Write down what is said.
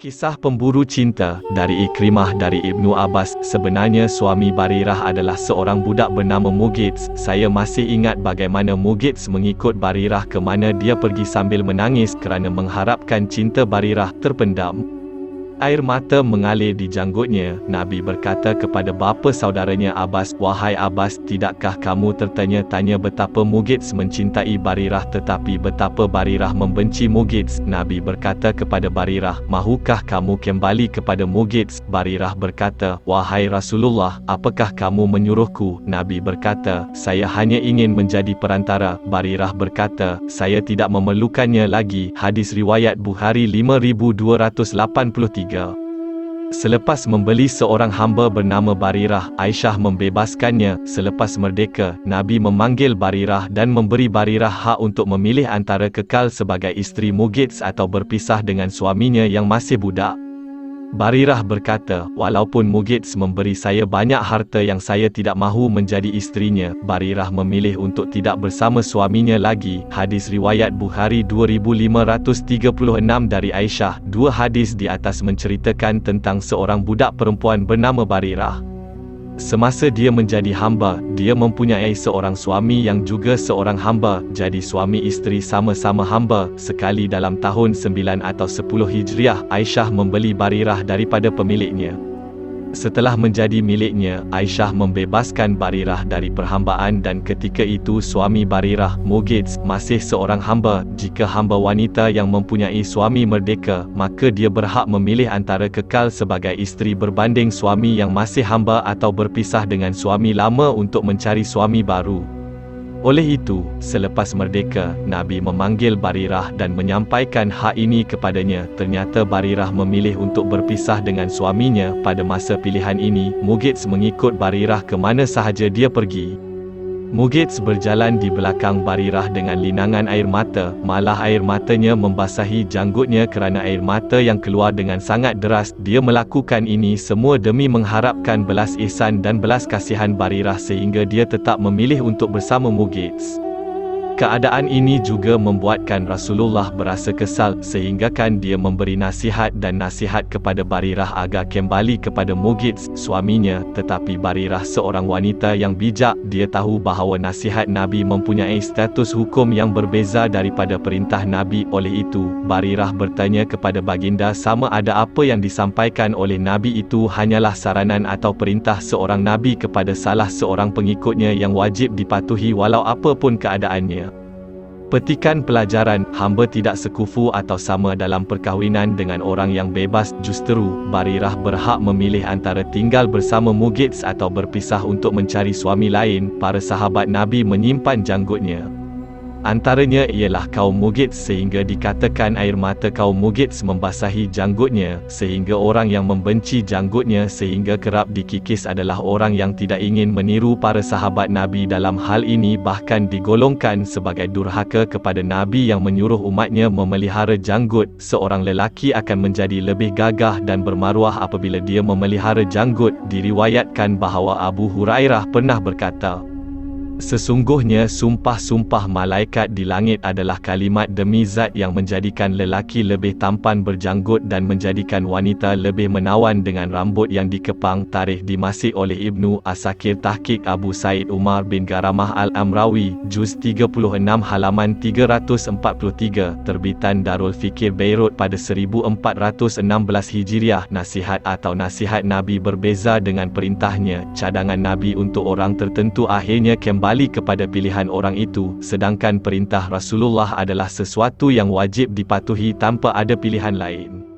Kisah pemburu cinta dari Ikrimah dari Ibnu Abbas. Sebenarnya suami Barirah adalah seorang budak bernama Mughits. Saya masih ingat bagaimana Mughits mengikut Barirah ke mana dia pergi sambil menangis kerana mengharapkan cinta Barirah terpendam. Air mata mengalir di janggutnya. Nabi berkata kepada bapa saudaranya Abbas, "Wahai Abbas, tidakkah kamu tertanya-tanya betapa Mughits mencintai Barirah tetapi betapa Barirah membenci Mughits?" Nabi berkata kepada Barirah, "Mahukah kamu kembali kepada Mughits?" Barirah berkata, "Wahai Rasulullah, apakah kamu menyuruhku?" Nabi berkata, "Saya hanya ingin menjadi perantara." Barirah berkata, "Saya tidak memerlukannya lagi." Hadis riwayat Bukhari 5283. Selepas membeli seorang hamba bernama Barirah, Aisyah membebaskannya. Selepas merdeka, Nabi memanggil Barirah dan memberi Barirah hak untuk memilih antara kekal sebagai isteri Mughits atau berpisah dengan suaminya yang masih budak. Barirah berkata, "Walaupun Mughits memberi saya banyak harta yang saya tidak mahu menjadi isterinya." Barirah memilih untuk tidak bersama suaminya lagi. Hadis riwayat Bukhari 2536 dari Aisyah. Dua hadis di atas menceritakan tentang seorang budak perempuan bernama Barirah. Semasa dia menjadi hamba, dia mempunyai seorang suami yang juga seorang hamba. Jadi suami isteri sama-sama hamba. Sekali dalam tahun 9 atau 10 Hijriah, Aisyah membeli Barirah daripada pemiliknya. Setelah menjadi miliknya, Aisyah membebaskan Barirah dari perhambaan dan ketika itu suami Barirah, Mughits, masih seorang hamba. Jika hamba wanita yang mempunyai suami merdeka, maka dia berhak memilih antara kekal sebagai isteri berbanding suami yang masih hamba atau berpisah dengan suami lama untuk mencari suami baru. Oleh itu, selepas merdeka, Nabi memanggil Barirah dan menyampaikan hak ini kepadanya. Ternyata Barirah memilih untuk berpisah dengan suaminya. Pada masa pilihan ini, Mughits mengikut Barirah ke mana sahaja dia pergi. Mughits berjalan di belakang Barirah dengan linangan air mata, malah air matanya membasahi janggutnya kerana air mata yang keluar dengan sangat deras. Dia melakukan ini semua demi mengharapkan belas ihsan dan belas kasihan Barirah sehingga dia tetap memilih untuk bersama Mughits. Keadaan ini juga membuatkan Rasulullah berasa kesal sehinggakan dia memberi nasihat dan nasihat kepada Barirah agar kembali kepada Mughits, suaminya. Tetapi Barirah seorang wanita yang bijak, dia tahu bahawa nasihat Nabi mempunyai status hukum yang berbeza daripada perintah Nabi. Oleh itu, Barirah bertanya kepada baginda sama ada apa yang disampaikan oleh Nabi itu hanyalah saranan atau perintah seorang Nabi kepada salah seorang pengikutnya yang wajib dipatuhi walau apapun keadaannya. Petikan pelajaran, hamba tidak sekufu atau sama dalam perkahwinan dengan orang yang bebas. Justeru, Barirah berhak memilih antara tinggal bersama Mughits atau berpisah untuk mencari suami lain. Para sahabat Nabi menyimpan janggutnya. Antaranya ialah kaum Mughits sehingga dikatakan air mata kaum Mughits membasahi janggutnya, sehingga orang yang membenci janggutnya sehingga kerap dikikis adalah orang yang tidak ingin meniru para sahabat Nabi dalam hal ini, bahkan digolongkan sebagai durhaka kepada Nabi yang menyuruh umatnya memelihara janggut. Seorang lelaki akan menjadi lebih gagah dan bermaruah apabila dia memelihara janggut. Diriwayatkan bahawa Abu Hurairah pernah berkata, "Sesungguhnya sumpah-sumpah malaikat di langit adalah kalimat demi zat yang menjadikan lelaki lebih tampan berjanggut dan menjadikan wanita lebih menawan dengan rambut yang dikepang." Tarikh dimasih oleh Ibnu Asakir, Tahqiq Abu Said Umar bin Garamah Al-Amrawi, Juz 36 halaman 343, terbitan Darul Fikir Beirut pada 1416 Hijriah. Nasihat atau nasihat Nabi berbeza dengan perintahnya. Cadangan Nabi untuk orang tertentu akhirnya kembali kepada pilihan orang itu, sedangkan perintah Rasulullah adalah sesuatu yang wajib dipatuhi tanpa ada pilihan lain.